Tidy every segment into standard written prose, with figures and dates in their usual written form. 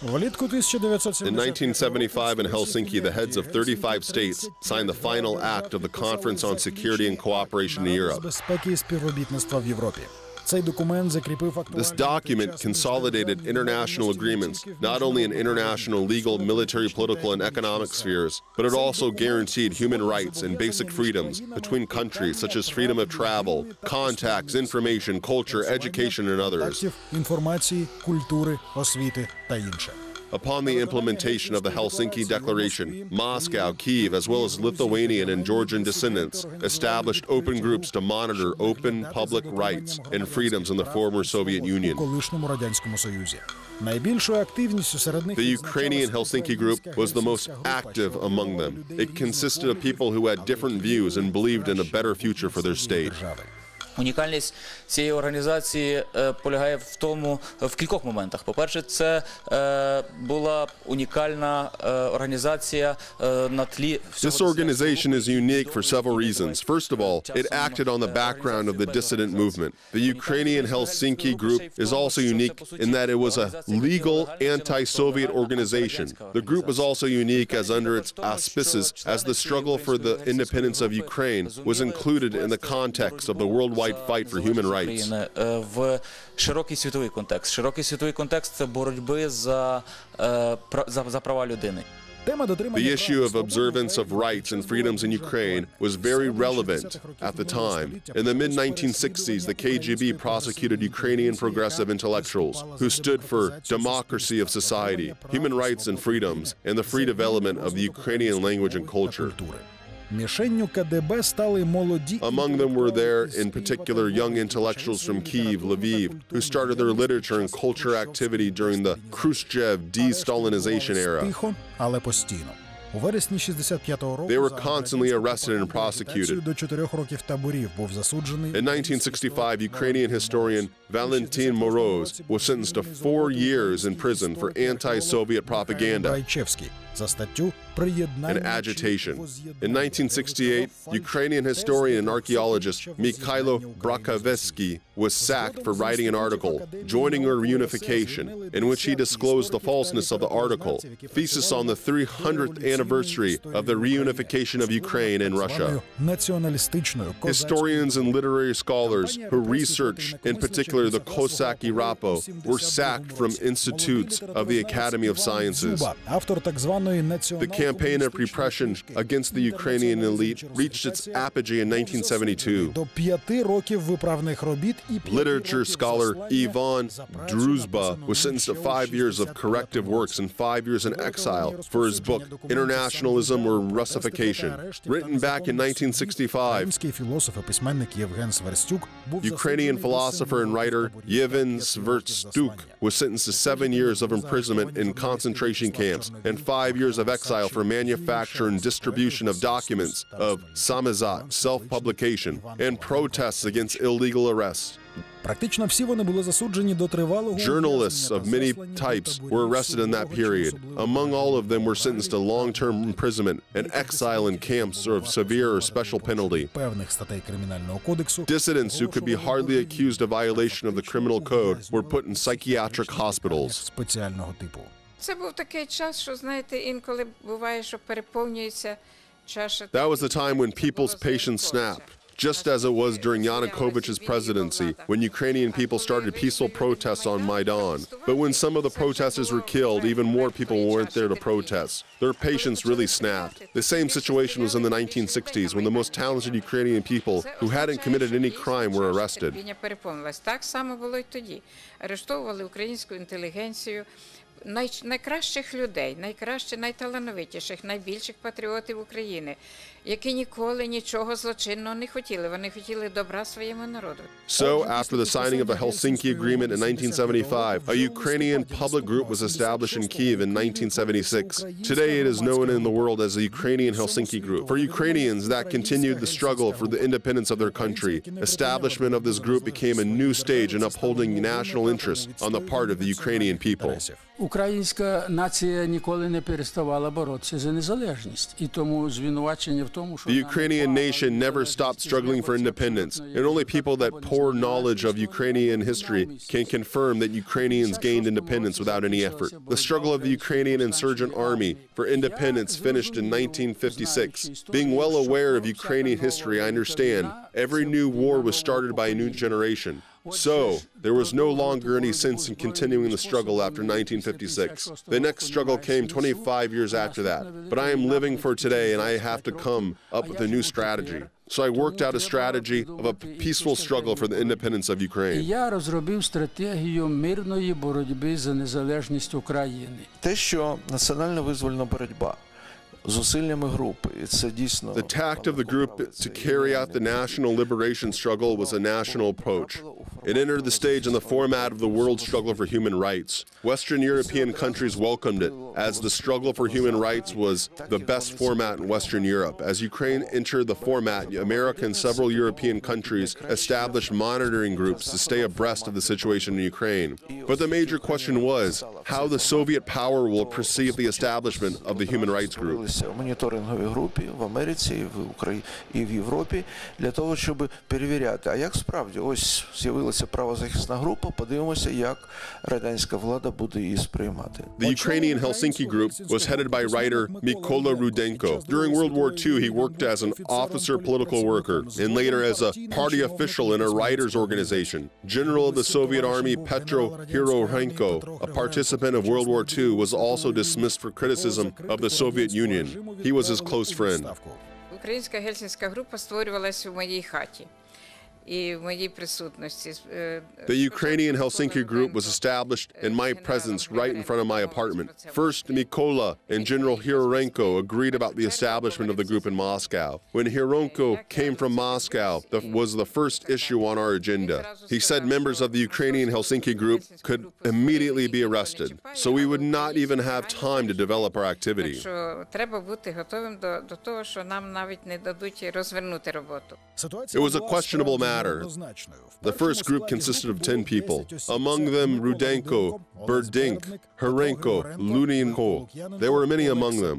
In 1975 in Helsinki, the heads of 35 states signed the final act of the Conference on Security and Cooperation in Europe. This document consolidated international agreements, not only in international, legal, military, political, and economic spheres, but it also guaranteed human rights and basic freedoms between countries, such as freedom of travel, contacts, information, culture, education, and others. Upon the implementation of the Helsinki Declaration, Moscow, Kyiv, as well as Lithuanian and Georgian descendants established open groups to monitor open public rights and freedoms in the former Soviet Union. The Ukrainian Helsinki group was the most active among them. It consisted of people who had different views and believed in a better future for their state. Унікальність цієї організації полягає в кількох моментах. По-перше, це була унікальна організація на тлі всього. This organization is unique for several reasons. First of all, it acted on the background of the dissident movement. The Ukrainian Helsinki group is also unique in that it was a legal anti-Soviet organization. The group was also unique as under its auspices, as the struggle for the independence of Ukraine was included in the context of the worldwide fight for human rights. В широкий світовий контекст боротьби за права людини. The issue of observance of rights and freedoms in Ukraine was very relevant at the time. In the mid-1960s, the KGB prosecuted Ukrainian progressive intellectuals who stood for democracy of society, human rights and freedoms, and the free development of the Ukrainian language and culture. Among them were there, in particular, young intellectuals from Kyiv, Lviv, who started their literature and culture activity during the Khrushchev de-Stalinization era. They were constantly arrested and prosecuted. In 1965, Ukrainian historian Valentin Moroz was sentenced to 4 years in prison for anti-Soviet propaganda and agitation. In 1968, Ukrainian historian and archaeologist Mikhailo Brakavetsky was sacked for writing an article, Joining or Reunification, in which he disclosed the falseness of the article, thesis on the 300th anniversary of the reunification of Ukraine and Russia. Historians and literary scholars who research, in particular the Kosaki Rapo, were sacked from institutes of the Academy of Sciences. The campaign of repression against the Ukrainian elite reached its apogee in 1972. Literature scholar Ivan Druzhba was sentenced to 5 years of corrective works and 5 years in exile for his book Internationalism or Russification. Written back in 1965, Ukrainian philosopher and writer Yevhen Svertstuk was sentenced to 7 years of imprisonment in concentration camps and 5 years of exile for manufacture and distribution of documents of samizdat, self-publication, and protests against illegal arrests. Journalists of many types were arrested in that period. Among all of them were sentenced to long-term imprisonment and exile in camps of severe or special penalty. Dissidents who could be hardly accused of violation of the criminal code were put in psychiatric hospitals. Це був такий час, що, знаєте, інколи буває, що переповнюється чаша. That was the time when people's patience snapped, just as it was during Yanukovych's presidency, when Ukrainian people started peaceful protests on Maidan. But when some of the protesters were killed, even more people weren't there to protest. Their patience really snapped. The same situation was in the 1960s, when the most talented Ukrainian people who hadn't committed any crime were arrested. Так само було й тоді. Арештовували українську інтелігенцію, найкращих людей, найталановитіших, найбільших патріотів України, які ніколи нічого злочинного не хотіли. Вони хотіли добра своєму народу. So, after the signing of the Helsinki Agreement in 1975, a Ukrainian public group was established in Kyiv in 1976. Today it is known in the world as the Ukrainian Helsinki Group. For Ukrainians, that continued the struggle for the independence of their country. Establishment of this group became a new stage in upholding national interests on the part of the Ukrainian people. Українська нація ніколи не переставала боротися за незалежність. І тому звинувачення в The Ukrainian nation never stopped struggling for independence, and only people that poor knowledge of Ukrainian history can confirm that Ukrainians gained independence without any effort. The struggle of the Ukrainian insurgent army for independence finished in 1956. Being well aware of Ukrainian history, I understand every new war was started by a new generation. So, there was no longer any sense in continuing the struggle after 1956. The next struggle came 25 years after that. But I am living for today, and I have to come up with a new strategy. So I worked out a strategy of a peaceful struggle for the independence of Ukraine. Я розробив стратегію мирної боротьби за незалежність України. Те, що національно-визвольна боротьба зусиллями групи, це дійсно... The tact of the group to carry out the national liberation struggle was a national approach. It entered the stage in the format of the world struggle for human rights. Western European countries welcomed it, as the struggle for human rights was the best format in Western Europe. As Ukraine entered the format, America and several European countries established monitoring groups to stay abreast of the situation in Ukraine. But the major question was how the Soviet power will perceive the establishment of the human rights group. В моніторинговій групі в Америці, і в Європі для того, щоб перевіряти, а як справді ось з'явилася правозахисна група, подивимося, як радянська влада буде її сприймати. The Ukrainian Helsinki group was headed by writer Mykola Rudenko. During World War II, he worked as an officer political worker and later as a party official in a writers' organization. General of the Soviet Army Petro Hirorenko, a participant of World War II, was also dismissed for criticism of the Soviet Union. He was his close friend. Українська гельсінська група створювалася у моїй хаті і в моїй присутності. The Ukrainian Helsinki group was established in my presence right in front of my apartment. First, Mykola and General Hirorenko agreed about the establishment of the group in Moscow. When Hirorenko came from Moscow, that was the first issue on our agenda. He said members of the Ukrainian Helsinki group could immediately be arrested, so we would not even have time to develop our activity. Що треба бути готовим до того, що нам навіть не дадуть розвернути роботу. It was a questionable matter. The first group consisted of 10 people, among them Rudenko, Berdink, Herenko, Luninko. There were many among them.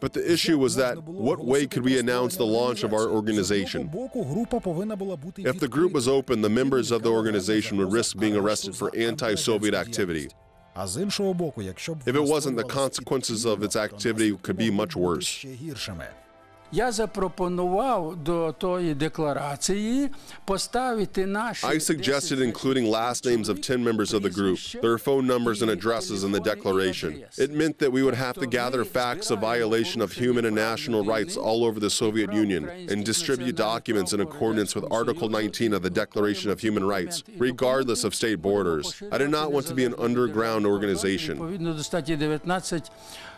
But the issue was that, what way could we announce the launch of our organization? If the group was open, the members of the organization would risk being arrested for anti-Soviet activity. If it wasn't, the consequences of its activity could be much worse. Я запропонував до тої декларації поставити наші... I suggested including last names of 10 members of the group, their phone numbers and addresses in the declaration. It meant that we would have to gather facts of violation of human and national rights all over the Soviet Union and distribute documents in accordance with Article 19 of the Declaration of Human Rights, regardless of state borders. I did not want to be an underground organization. Відповідно до статті 19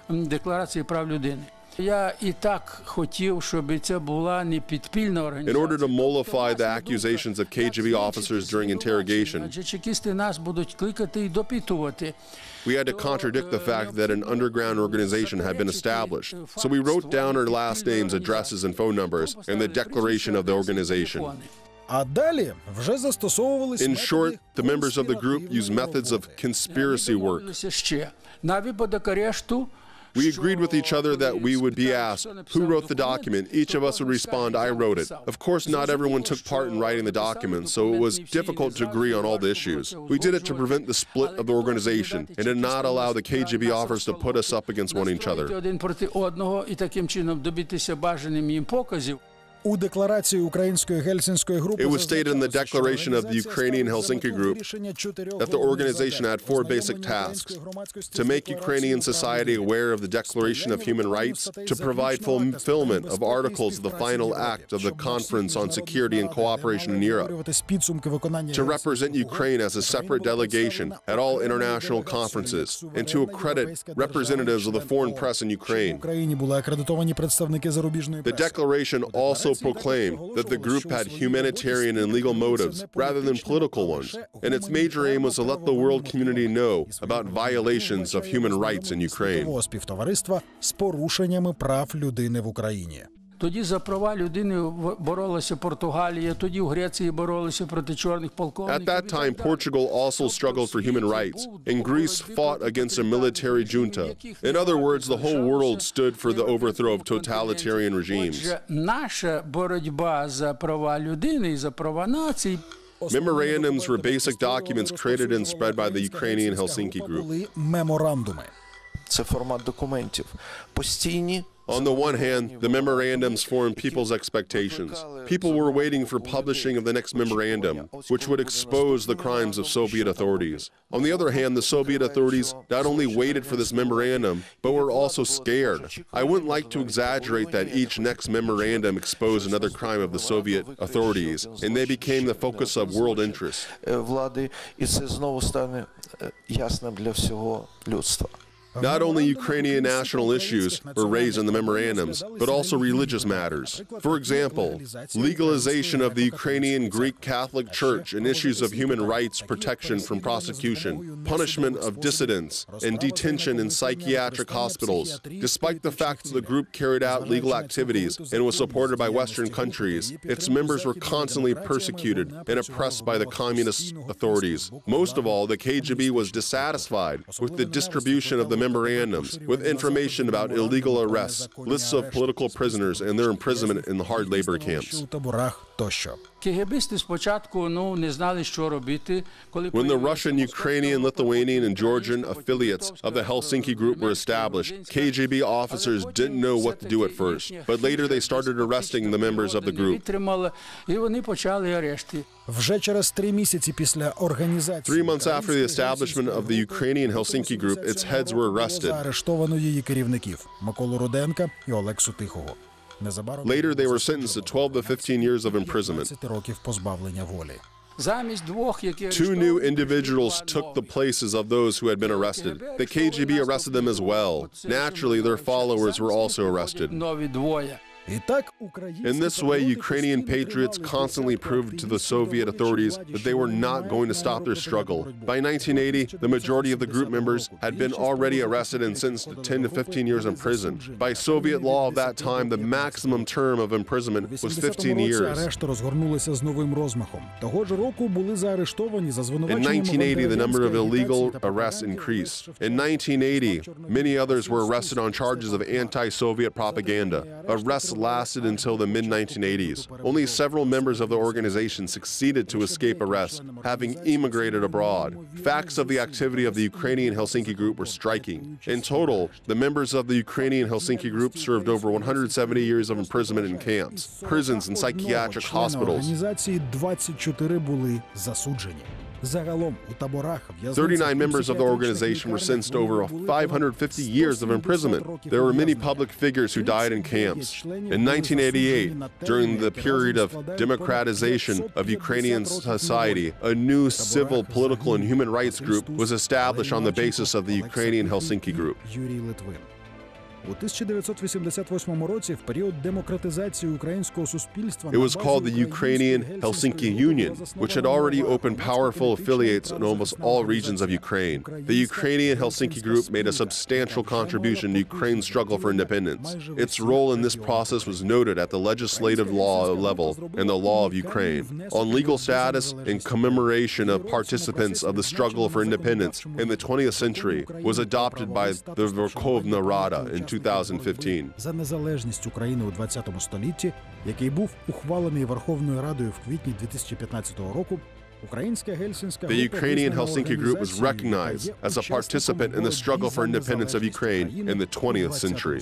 Декларації прав людини. Я і так хотів, щоб це була не підпільна організація. In order to mollify the accusations of KGB officers during interrogation, Адже чекісти нас будуть кликати і допитувати. we had to contradict the fact that an underground organization had been established. So we wrote down our last names, addresses, and phone numbers in the declaration of the organization. In short, the members of the group used methods of conspiracy work. На випадок арешту We agreed with each other that we would be asked, who wrote the document? Each of us would respond, I wrote it. Of course, not everyone took part in writing the document, so it was difficult to agree on all the issues. We did it to prevent the split of the organization and did not allow the KGB officers to put us up against one each other. один проти одного і таким чином добитися бажаним їм показів. У декларації української гельсінської групи It was stated in the declaration of the Ukrainian Helsinki group that the organization had 4 basic tasks: to make Ukrainian society aware of the Declaration of Human Rights, to provide fulfillment of articles of the final act of the Conference on Security and Cooperation in Europe, to represent Ukraine as a separate delegation at all international conferences, and to accredit representatives of the foreign press in Ukraine. The declaration also proclaimed that the group had humanitarian and legal motives rather than political ones, and its major aim was to let the world community know about violations of human rights in Ukraine. Тоді за права людини боролася Португалія, тоді в Греції боролися проти чорних полковників. At that time, Portugal also struggled for human rights, and Greece fought against a military junta. In other words, the whole world stood for the overthrow of totalitarian regimes. Отже, наша боротьба за права людини і за права націй. Memorandums were basic documents created and spread by the Ukrainian Helsinki group. Були меморандуми. Це формат документів. Постійні. On the one hand, the memorandums formed people's expectations. People were waiting for publishing of the next memorandum, which would expose the crimes of Soviet authorities. On the other hand, the Soviet authorities not only waited for this memorandum, but were also scared. I wouldn't like to exaggerate that each next memorandum exposed another crime of the Soviet authorities, and they became the focus of world interest. Влади, і це знову стане ясним для всього людства. Not only Ukrainian national issues were raised in the memorandums, but also religious matters. For example, legalization of the Ukrainian Greek Catholic Church and issues of human rights protection from prosecution, punishment of dissidents, and detention in psychiatric hospitals. Despite the fact that the group carried out legal activities and was supported by Western countries, its members were constantly persecuted and oppressed by the communist authorities. Most of all, the KGB was dissatisfied with the distribution of the memorandums with information about illegal arrests, lists of political prisoners, and their imprisonment in the hard labor camps. КГБисти спочатку не знали, що робити, коли When the Russian, Ukrainian, Lithuanian, and Georgian affiliates of the Helsinki group were established, KGB officers didn't know what to do at first, but later they started arresting the members of the group. І вони почали арешти. Вже через 3 місяці після організації 3 months after the establishment of the Ukrainian Helsinki group, its heads were arrested. заарештовано її керівників Миколу Руденка і Олексу Тихого. Незабаром Later, they were sentenced to 12 to 15 years of imprisonment. 15 років позбавлення волі. Замість двох, які Two new individuals took the places of those who had been arrested. The KGB arrested them as well. Naturally, their followers were also arrested. нові двоє. In this way, Ukrainian patriots constantly proved to the Soviet authorities that they were not going to stop their struggle. By 1980, the majority of the group members had been already arrested and sentenced to 10 to 15 years in prison. By Soviet law of that time, the maximum term of imprisonment was 15 years. Арешти розгорнулися з новим розмахом. Того ж року були заарештовані за In звинуваченням 1980, the number of illegal arrests increased. In 1980, many others were arrested on charges of anti-Soviet propaganda. Arrests lasted until the mid-1980s. Only several members of the organization succeeded to escape arrest, having immigrated abroad. Facts of the activity of the Ukrainian Helsinki group were striking. In total, the members of the Ukrainian Helsinki group served over 170 years of imprisonment in camps, prisons, and psychiatric hospitals. 39 members of the organization were sentenced to over 550 years of imprisonment. There were many public figures who died in camps. In 1988, during the period of democratization of Ukrainian society, a new civil, political, and human rights group was established on the basis of the Ukrainian Helsinki group. У 1988 році, в період демократизації українського суспільства, It was called the Ukrainian Helsinki Union, which had already opened powerful affiliates in almost all regions of Ukraine. The Ukrainian Helsinki group made a substantial contribution to Ukraine's struggle for independence. Its role in this process was noted at the legislative law level and the law of Ukraine. On legal status and commemoration of participants of the struggle for independence in the 20th century was adopted by the Verkhovna Rada in 2015. За незалежність України у 20 столітті, який був ухвалений Верховною Радою в квітні 2015 року, українська Гельсінська The Ukrainian Helsinki group was recognized as a participant in the struggle for independence of Ukraine in the 20th century.